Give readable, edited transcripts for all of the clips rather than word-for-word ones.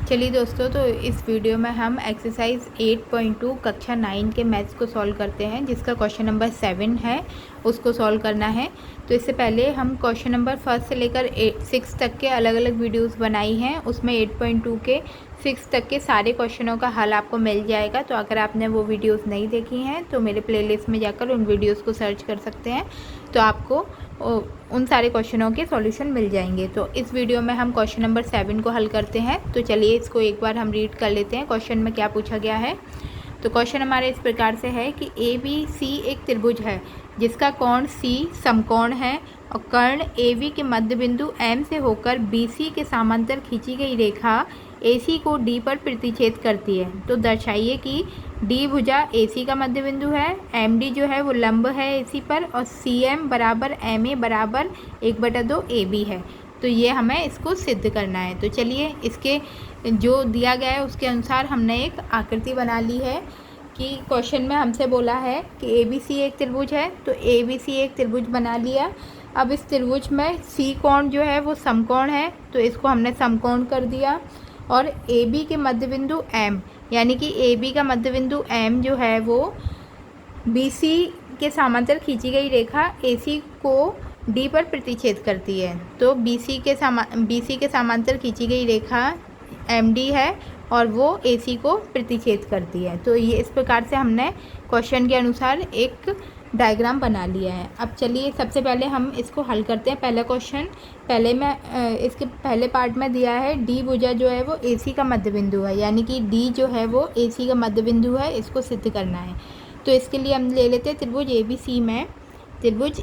चलिए दोस्तों, तो इस वीडियो में हम एक्सरसाइज 8.2 कक्षा 9 के मैथ्स को सॉल्व करते हैं, जिसका क्वेश्चन नंबर 7 है, उसको सॉल्व करना है। तो इससे पहले हम क्वेश्चन नंबर 1 से लेकर 6 तक के अलग अलग वीडियोस बनाई हैं। उसमें 8.2 के 6 तक के सारे क्वेश्चनों का हल आपको मिल जाएगा। तो अगर आपने वो वीडियोस नहीं देखी हैं तो मेरे प्लेलिस्ट में जाकर उन वीडियोस को सर्च कर सकते हैं, तो आपको उन सारे क्वेश्चनों के सॉल्यूशन मिल जाएंगे। तो इस वीडियो में हम क्वेश्चन नंबर 7 को हल करते हैं। तो चलिए इसको एक बार हम रीड कर लेते हैं, क्वेश्चन में क्या पूछा गया है। तो क्वेश्चन हमारे इस प्रकार से है कि ABC एक त्रिभुज है जिसका कोण C समकोण है और कर्ण AB के मध्य बिंदु M से होकर BC के समांतर खींची गई रेखा AC को D पर प्रतिच्छेद करती है। तो दर्शाइए कि D भुजा AC का मध्य बिंदु है, MD जो है वो लंब है AC पर, और CM बराबर MA बराबर 1/2 AB है। तो ये हमें इसको सिद्ध करना है। तो चलिए इसके जो दिया गया है उसके अनुसार हमने एक आकृति बना ली है कि क्वेश्चन में हमसे बोला है कि ABC एक त्रिभुज है, तो ABC एक त्रिभुज बना लिया। अब इस त्रिभुज में C कोण जो है वो समकोण है, तो इसको हमने समकोण कर दिया। और AB के मध्य बिंदु M, यानी कि AB का मध्य बिंदु M जो है वो BC के समांतर खींची गई रेखा AC को D पर प्रतिच्छेद करती है। तो BC के समांतर खींची गई रेखा MD है और वो AC को प्रतिच्छेद करती है। तो ये इस प्रकार से हमने क्वेश्चन के अनुसार एक डायग्राम बना लिया है। अब चलिए सबसे पहले हम इसको हल करते हैं। पहला क्वेश्चन इसके पहले पार्ट में दिया है D भुजा जो है वो AC का मध्य बिंदु है, यानी कि D जो है वो AC का मध्य बिंदु है, इसको सिद्ध करना है। तो इसके लिए हम ले लेते हैं त्रिभुज ABC में, त्रिभुज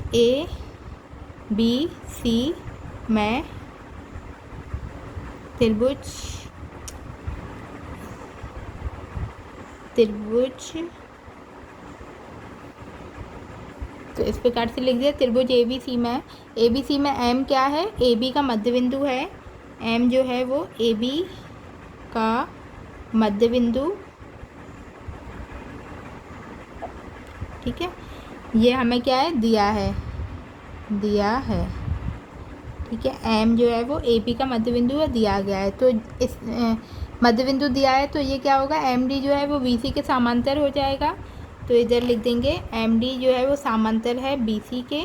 ABC में तो इस प्रकार से लिख दिया त्रिभुज ABC में M क्या है, AB का मध्य बिंदु है। M जो है वो AB का मध्य बिंदु, ठीक है। ये हमें क्या है, दिया है, ठीक है। M जो है वो AB का मध्य बिंदु है, दिया गया है। तो इस मध्य बिंदु दिया है, तो ये क्या होगा, MD जो है वो BC के समांतर हो जाएगा। तो इधर लिख देंगे MD जो है वो समांतर है BC के,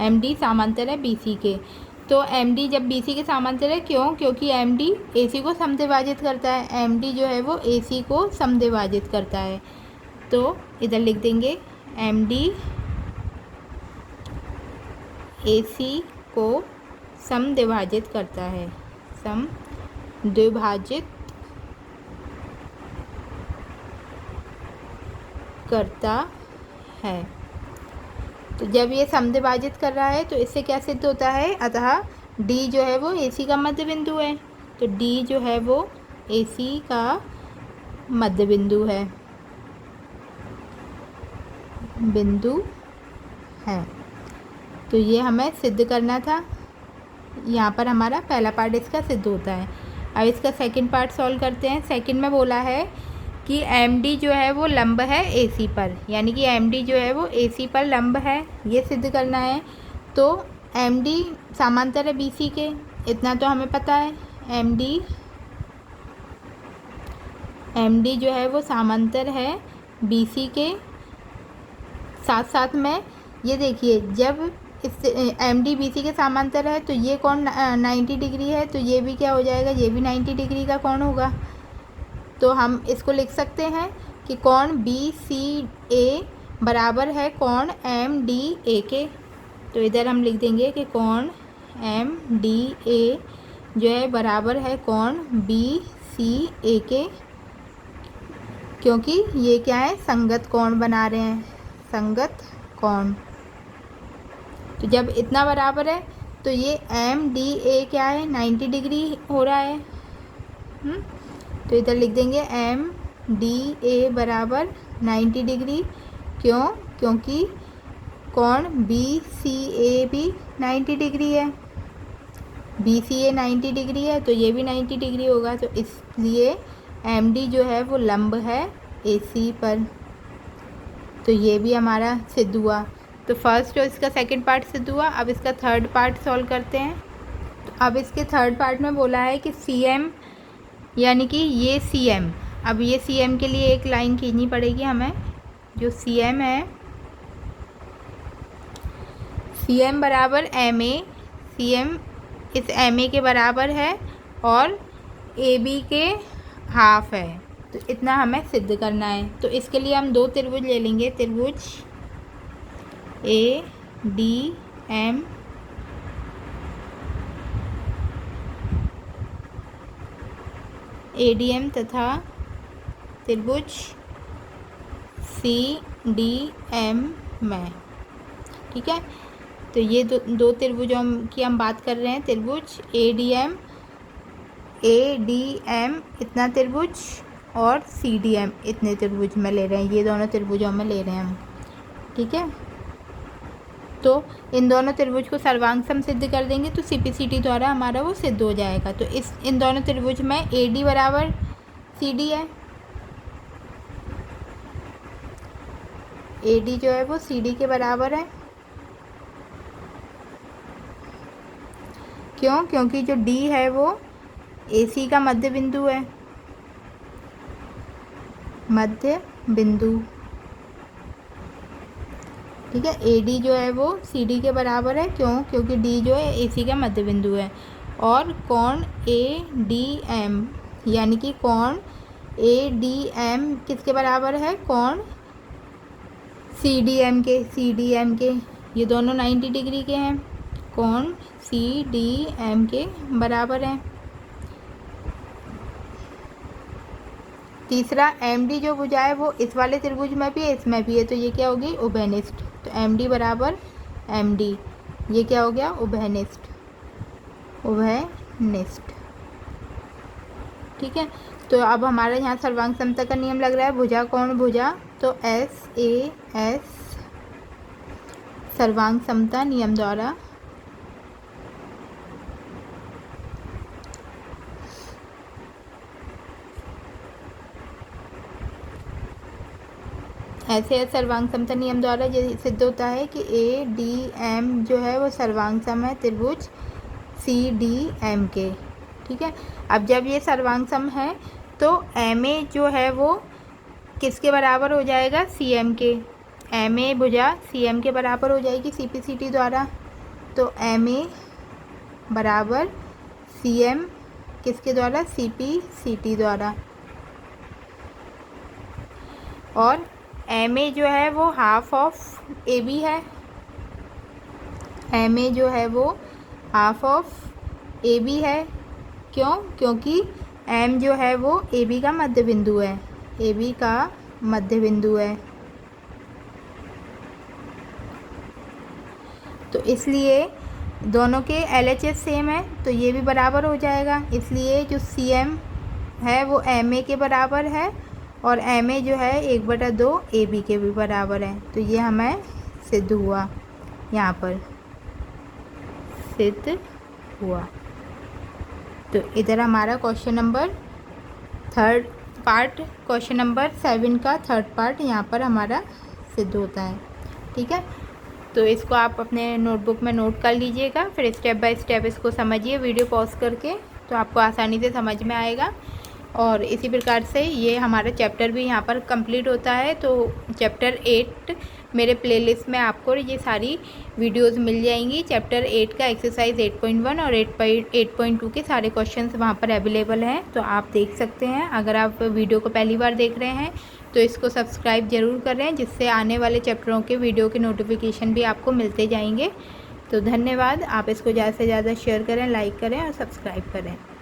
MD समांतर है BC के। तो MD जब BC के समांतर है, क्योंकि MD AC को समद्विभाजित करता है, MD जो है वो AC को समद्विभाजित करता है। तो इधर लिख देंगे MD AC को समद्विभाजित करता है, समद्विभाजित करता है। तो जब ये समद्विभाजित कर रहा है तो इससे क्या सिद्ध होता है, अतः D जो है वो AC का मध्य बिंदु है। तो D जो है वो AC का मध्य बिंदु है, तो ये हमें सिद्ध करना था। यहाँ पर हमारा पहला पार्ट इसका सिद्ध होता है। अब इसका सेकंड पार्ट सॉल्व करते हैं। सेकंड में बोला है कि MD जो है वो लंब है AC पर, यानी कि MD जो है वो AC पर लंब है, ये सिद्ध करना है। तो MD समांतर है BC के, इतना तो हमें पता है। MD जो है वो समांतर है BC के, साथ साथ में ये देखिए, जब इस MD BC के समांतर है तो ये कोण 90 डिग्री है, तो ये भी क्या हो जाएगा, ये भी 90 डिग्री का कोण होगा। तो हम इसको लिख सकते हैं कि कोण BCA बराबर है कोण MDA के। तो इधर हम लिख देंगे कि कोण MDA जो है बराबर है कोण BCA के, क्योंकि ये क्या है, संगत कोण बना रहे हैं, संगत कोण। तो जब इतना बराबर है तो ये MDA क्या है, 90 डिग्री हो रहा है। तो इधर लिख देंगे MDA बराबर 90 डिग्री, क्योंकि कोण BCA भी 90 डिग्री है, BCA 90 डिग्री है, तो ये भी 90 डिग्री होगा। तो इसलिए MD जो है वो लंब है AC पर। तो ये भी हमारा सिद्ध हुआ। तो फर्स्ट और इसका सेकंड पार्ट सिद्ध हुआ। अब इसका थर्ड पार्ट सॉल्व करते हैं। तो अब इसके थर्ड पार्ट में बोला है कि CM यानी कि ये CM, अब ये CM के लिए एक लाइन खींचनी पड़ेगी हमें। जो CM है, CM बराबर MA, CM इस MA के बराबर है और AB के हाफ है। तो इतना हमें सिद्ध करना है। तो इसके लिए हम दो त्रिभुज ले लेंगे, त्रिभुज ADM तथा त्रिभुज CDM में। ठीक है, तो ये दो त्रिभुजों की हम बात कर रहे हैं। त्रिभुज ADM इतना त्रिभुज और CDM इतने त्रिभुज में ले रहे हैं, ये दोनों त्रिभुजों में ले रहे हैं हम। ठीक है, तो इन दोनों त्रिभुज को सर्वांग सम सिद्ध कर देंगे तो CPCT द्वारा हमारा वो सिद्ध हो जाएगा। तो इन दोनों त्रिभुज में AD बराबर CD है, AD जो है वो CD के बराबर है। क्यों? क्योंकि जो D है वो AC का मध्य बिंदु है, मध्य बिंदु। ठीक है, AD जो है वो CD के बराबर है। क्यों? क्योंकि D जो है AC का मध्य बिंदु है। और कोण ADM यानी कि कोण ADM किसके बराबर है? कोण CDM के। ये दोनों 90 डिग्री के हैं, कोण CDM के बराबर है। तीसरा, MD जो भुजा है वो इस वाले त्रिभुज में भी है, इसमें भी है, तो ये क्या होगी? उभयनिष्ठ। तो MD बराबर MD, ये क्या हो गया? उभयनिष्ठ। ठीक है, तो अब हमारा यहाँ सर्वांग समता का नियम लग रहा है, भुजा कोण भुजा, तो SAS सर्वांग समता नियम द्वारा ऐसे सर्वांग समता नियम द्वारा ये सिद्ध होता है कि ADM जो है वो सर्वांग सम है त्रिभुज CDM के। ठीक है, अब जब ये सर्वांग सम है तो MA जो है वो किसके बराबर हो जाएगा? CM के। MA भुजा CM के बराबर हो जाएगी CPCT द्वारा। तो MA बराबर CM किसके द्वारा? CPCT द्वारा। और MA जो है वो हाफ ऑफ AB है, MA जो है वो हाफ ऑफ AB है। क्यों? क्योंकि M जो है वो AB का मध्य बिंदु है, AB का मध्य बिंदु है। तो इसलिए दोनों के LHS सेम है, तो ये भी बराबर हो जाएगा। इसलिए जो CM है वो MA के बराबर है और MA जो है 1/2 AB के भी बराबर है। तो ये हमें सिद्ध हुआ, यहाँ पर सिद्ध हुआ। तो इधर हमारा question number third part, question number 7 का थर्ड पार्ट यहाँ पर हमारा सिद्ध होता है। ठीक है, तो इसको आप अपने नोटबुक में नोट कर लीजिएगा, फिर स्टेप बाय स्टेप इसको समझिए वीडियो पॉज करके, तो आपको आसानी से समझ में आएगा। और इसी प्रकार से ये हमारा चैप्टर भी यहाँ पर कंप्लीट होता है। तो चैप्टर 8 मेरे प्लेलिस्ट में आपको ये सारी वीडियोस मिल जाएंगी। चैप्टर 8 का एक्सरसाइज 8.1 और 8.2 के सारे क्वेश्चंस वहाँ पर अवेलेबल हैं, तो आप देख सकते हैं। अगर आप वीडियो को पहली बार देख रहे हैं तो इसको सब्सक्राइब ज़रूर करें, जिससे आने वाले चैप्टरों के वीडियो के नोटिफिकेशन भी आपको मिलते जाएंगे। तो धन्यवाद। आप इसको ज़्यादा से ज़्यादा शेयर करें, लाइक करें और सब्सक्राइब करें।